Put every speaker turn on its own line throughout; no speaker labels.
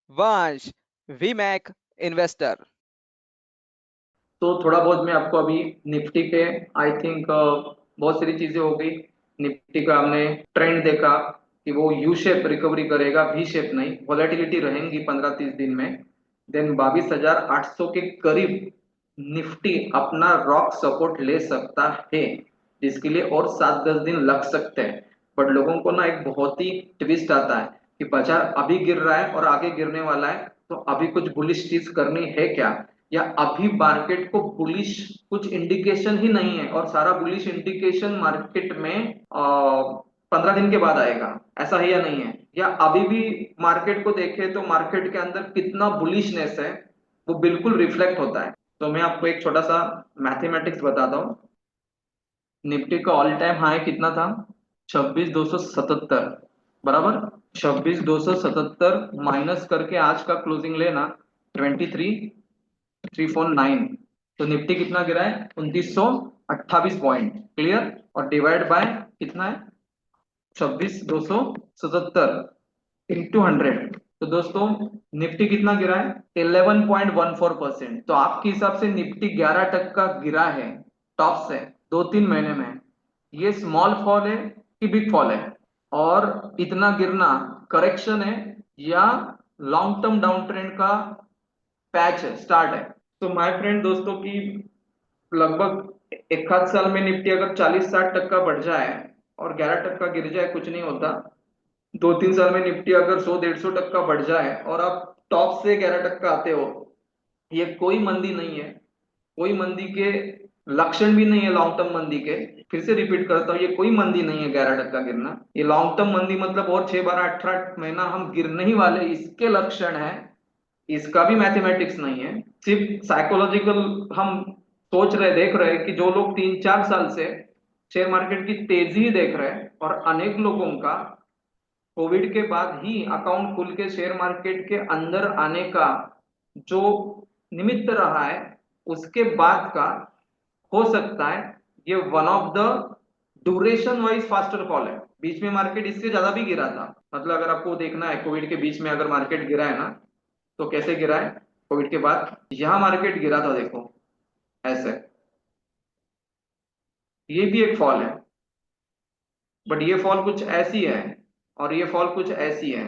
वंश वीमैक इन्वेस्टर।
तो थोड़ा बहुत मैं आपको अभी निफ्टी के आई थिंक बहुत सारी चीजें हो गई। निफ्टी का हमने ट्रेंड देखा कि वो यू शेप रिकवरी करेगा, वी शेप नहीं। वॉलेटिलिटी रहेंगी 15-30 दिन में। देन 22,800 के करीब निफ्टी अपना रॉक सपोर्ट ले सकता है, जिसके लिए और 7-10 दिन लग सकते हैं। बट लोगों को ना एक बहुत ही ट्विस्ट आता है कि बाजार अभी गिर रहा है और आगे गिरने वाला है, तो अभी कुछ बुलिश चीज करनी है क्या, या अभी मार्केट को बुलिश कुछ इंडिकेशन ही नहीं है और सारा बुलिश इंडिकेशन मार्केट में 15 दिन के बाद आएगा, ऐसा है या नहीं है। या अभी भी मार्केट को देखे तो मार्केट के अंदर कितना बुलिशनेस है वो बिल्कुल रिफ्लेक्ट होता है। तो मैं आपको एक छोटा सा मैथमेटिक्स बताता हूँ। निफ्टी का ऑल टाइम हाई कितना था? 26,277, बराबर। 26,277 माइनस करके आज का क्लोजिंग लेना 23,349। तो निफ्टी कितना गिरा है? 2,928 पॉइंट। क्लियर? और डिवाइड बाय कितना है? 26,277 इंटू 100। तो दोस्तों निफ्टी कितना गिरा है? 11.14%। तो आपके हिसाब से निफ्टी 11% गिरा है टॉप से 2-3 महीने में। ये स्मॉल फॉल है कि बिग फॉल है? और इतना गिरना करेक्शन है या लॉन्ग टर्म डाउन ट्रेंड का पैच है, स्टार्ट है? तो माय फ्रेंड दोस्तों की लगभग एक आध साल में निफ्टी अगर 40-60% बढ़ जाए और 11% गिर जाए, कुछ नहीं होता। 2-3 साल में निफ्टी अगर 100-150% बढ़ जाए और आप टॉप से 11% आते हो, ये कोई मंदी नहीं है। कोई मंदी के लक्षण भी नहीं है लॉन्ग टर्म मंदी के। फिर से रिपीट करता हूँ, ये कोई मंदी नहीं है 11% गिरना। ये लॉन्ग टर्म मंदी मतलब और 6, 12, 18 महीना हम गिरने ही वाले, इसके लक्षण है। इसका भी मैथमेटिक्स नहीं है, सिर्फ साइकोलॉजिकल। हम सोच रहे, देख रहे हैं कि जो लोग 3-4 साल से शेयर मार्केट की तेजी देख रहे हैं, और अनेक लोगों का कोविड के बाद ही अकाउंट खुल के शेयर मार्केट के अंदर आने का जो निमित्त रहा है, उसके बाद का हो सकता है ये one of the duration wise faster fall है। बीच में मार्केट इससे ज्यादा भी गिरा था। मतलब अगर आपको देखना है कोविड के बीच में अगर मार्केट गिरा है ना, तो कैसे गिरा है? कोविड के बाद यहां मार्केट गिरा था, देखो ऐसे। ये भी एक फॉल है, बट ये फॉल कुछ ऐसी है और ये फॉल कुछ ऐसी है।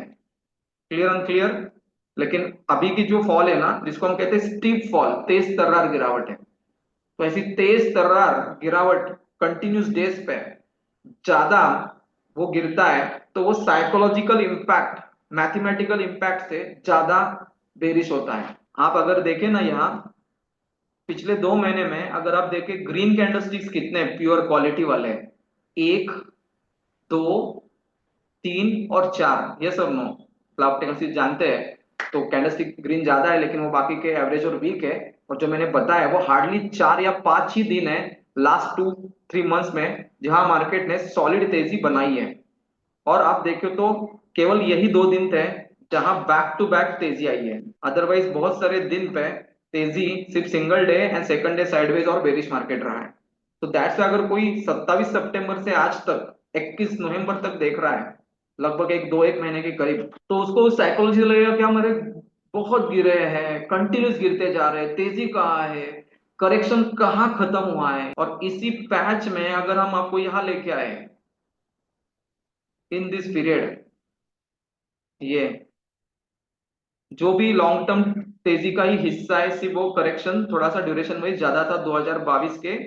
Clear unclear? लेकिन अभी की जो फॉल है ना, जिसको हम कहते हैं स्टीप फॉल, तेज तर्रार गिरावट है। तो ऐसी तेज तर्रार गिरावट कंटिन्यूस डेज पे ज्यादा वो गिरता है, तो वो साइकोलॉजिकल इंपैक्ट मैथमेटिकल इंपैक्ट से ज्यादा बेरिश होता है। आप अगर देखें ना, यहाँ पिछले 2 महीने में अगर आप देखें ग्रीन कैंडलस्टिक्स कितने प्योर क्वालिटी वाले हैं, 1, 2, 3 और 4, ये सब नो। मतलब आप कैंडलस्टिक जानते हैं तो कैंडलस्टिक ग्रीन ज्यादा है, लेकिन वो बाकी के एवरेज और वीक है। और जो मैंने बताया वो हार्डली 4 या 5 ही दिन है लास्ट 2-3 मंथ्स में जहां मार्केट ने सॉलिड तेजी बनाई है। और आप देखो तो केवल यही 2 दिन थे जहां बैक टू बैक तेजी आई है। अदरवाइज बहुत सारे दिन पे तेजी सिर्फ single day and second day sideways और बेरिश मार्केट रहा है। तो दैट्स अगर कोई 27 सितंबर से आज तक 21 नवंबर तक देख रहा है, लगभग 1 महीने के करीब, तो उसको साइकोलॉजी लगेगा कि हमारे बहुत गिरे हैं, कंटिन्यूस गिरते जा रहे हैं, तेजी कहाँ है, करेक्शन कहाँ खत्म हुआ है। और इसी पैच में अगर हम आपको यहाँ लेके आए इन दिस पीरियड, ये जो भी लॉन्ग टर्म तेजी का ही हिस्सा है, सिर्फ वो करेक्शन थोड़ा सा ड्यूरेशन वाइज ज्यादा था 2022 के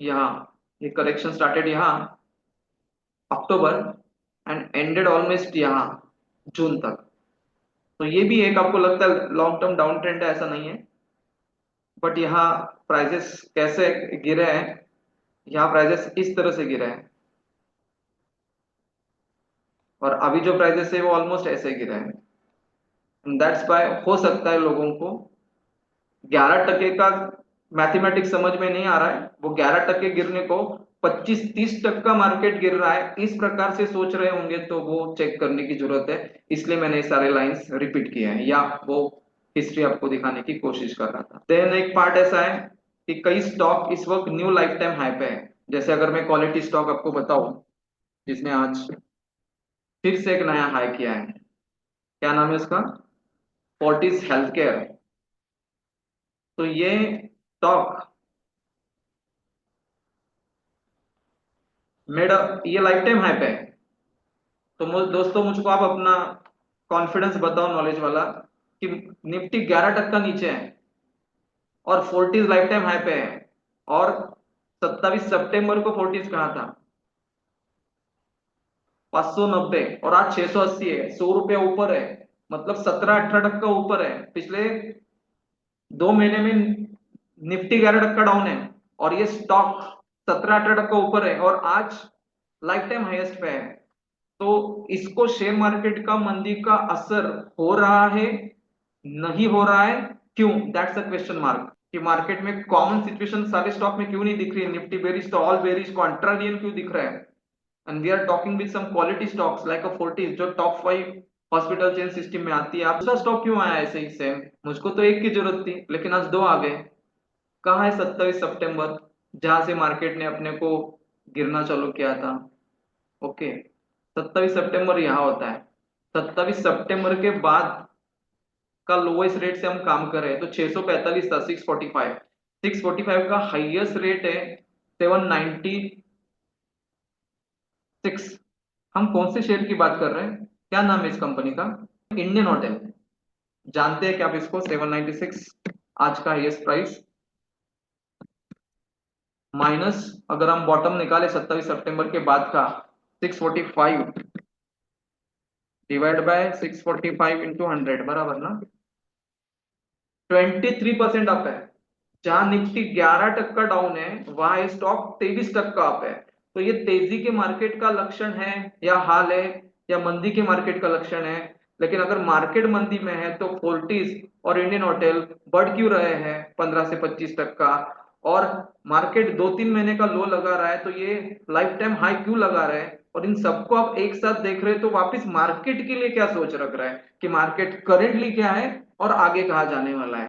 यहाँ। ये करेक्शन स्टार्टेड यहाँ अक्टूबर एंड एंडेड ऑलमोस्ट यहाँ जून तक। तो ये भी एक आपको लगता है लॉन्ग टर्म डाउन ट्रेंड है, ऐसा नहीं है। बट यहाँ प्राइजेस कैसे गिरे हैं? यहाँ प्राइजेस इस तरह से गिरे हैं, और अभी जो प्राइजेस है वो ऑलमोस्ट ऐसे गिरे हैं। दैट्स बाय हो सकता है लोगों को 11% का मैथमेटिक्स समझ में नहीं आ रहा है, वो 11% गिरने को 25-30% मार्केट गिर रहा है, इस प्रकार से सोच रहे होंगे, तो वो चेक करने की जरूरत है। इसलिए मैंने ये सारे लाइंस रिपीट किए हैं, या वो हिस्ट्री आपको दिखाने की कोशिश कर रहा था। देन एक पार्ट ऐसा है कि कई स्टॉक इस वक्त न्यू लाइफ टाइम हाई पे है। जैसे अगर मैं क्वालिटी स्टॉक आपको बताऊं, जिसने आज फिर से एक नया हाई किया है, क्या नाम है उसका? Fortis health care. तो ये स्टॉक मेरा ये लाइफ टाइम हाई पे है। तो दोस्तों मुझको आप अपना कॉन्फिडेंस बताओ नॉलेज वाला कि निफ्टी 11% नीचे है और फोर्टीज लाइफ टाइम हाई पे है, और 27 सितंबर को फोर्टीज कहा था 590, और आज 680 है, 100 रुपया ऊपर है। मतलब 17-18% ऊपर है। पिछले 2 महीने में निफ्टी 11% डाउन है, और ये स्टॉक 17-18% ऊपर है, और आज लाइफ टाइम हाईएस्ट पे है। तो इसको शेयर मार्केट का मंदी का असर हो रहा है, नहीं हो रहा है, क्यों? That's a question mark. कि मार्केट में कॉमन सिचुएशन सारे स्टॉक में क्यों नहीं दिख रही है? निफ्टी बेरिश तो ऑल बेरिश, कॉन्ट्रारियन क्यों दिख रहा है? And we are talking with some quality stocks like a Fortis जो टॉप 5 हॉस्पिटल चेन सिस्टम में आती है। आप दूसरा स्टॉक क्यों आया ऐसे ही सेम? मुझको तो एक की जरूरत थी, लेकिन आज दो आ गए। कहाँ है 27 सितंबर, जहां से मार्केट ने अपने को गिरना चालू किया था? ओके, 27 सितंबर यहाँ होता है। 27 सितंबर के बाद का लोएस्ट रेट से हम काम कर रहे हैं, तो 645 था, 645। 645 का हाईएस्ट रेट है 796। हम कौन से शेयर की बात कर रहे हैं? क्या नाम है इस कंपनी का? Indian hotel. जानते हैं क्या आप इसको? 796 आज का हाईएस्ट प्राइस, माइनस अगर हम बॉटम निकाले 27 सितंबर के बाद का 645 डिवाइड बाय 645 इंटू 100 बराबर ना 23% अप है। जहां निफ्टी 11% डाउन है, वहां ये स्टॉक 23% अप है। तो ये तेजी के मार्केट का लक्षण है या हाल है, या मंदी के मार्केट का लक्षण है? लेकिन अगर मार्केट मंदी में है तो फोर्टिस और इंडियन होटल बढ़ क्यों रहे हैं 15 से 25%? और मार्केट 2-3 महीने का लो लगा रहा है, तो ये लाइफ टाइम हाई क्यों लगा रहा है? और इन सबको आप एक साथ देख रहे हैं, तो वापस मार्केट के लिए क्या सोच रख रहा है कि मार्केट करेंटली क्या है और आगे कहाँ जाने वाला है?